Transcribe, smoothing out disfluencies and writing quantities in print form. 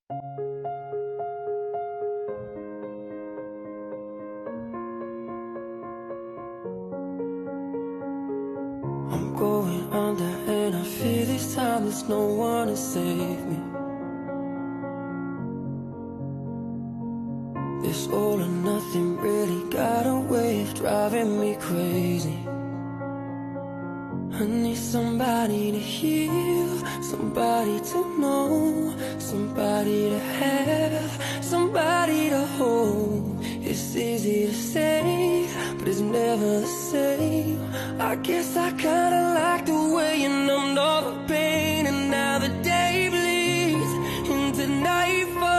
I'm going under and I fear this time there's no one to save me. This all or nothing really got a way of driving me crazy. I need somebody to heal, somebody to know, somebody to have, somebody to hold. It's easy to say, but it's never the same. I guess I kinda like the way you numbed all the pain, and now the day bleeds into nightfall.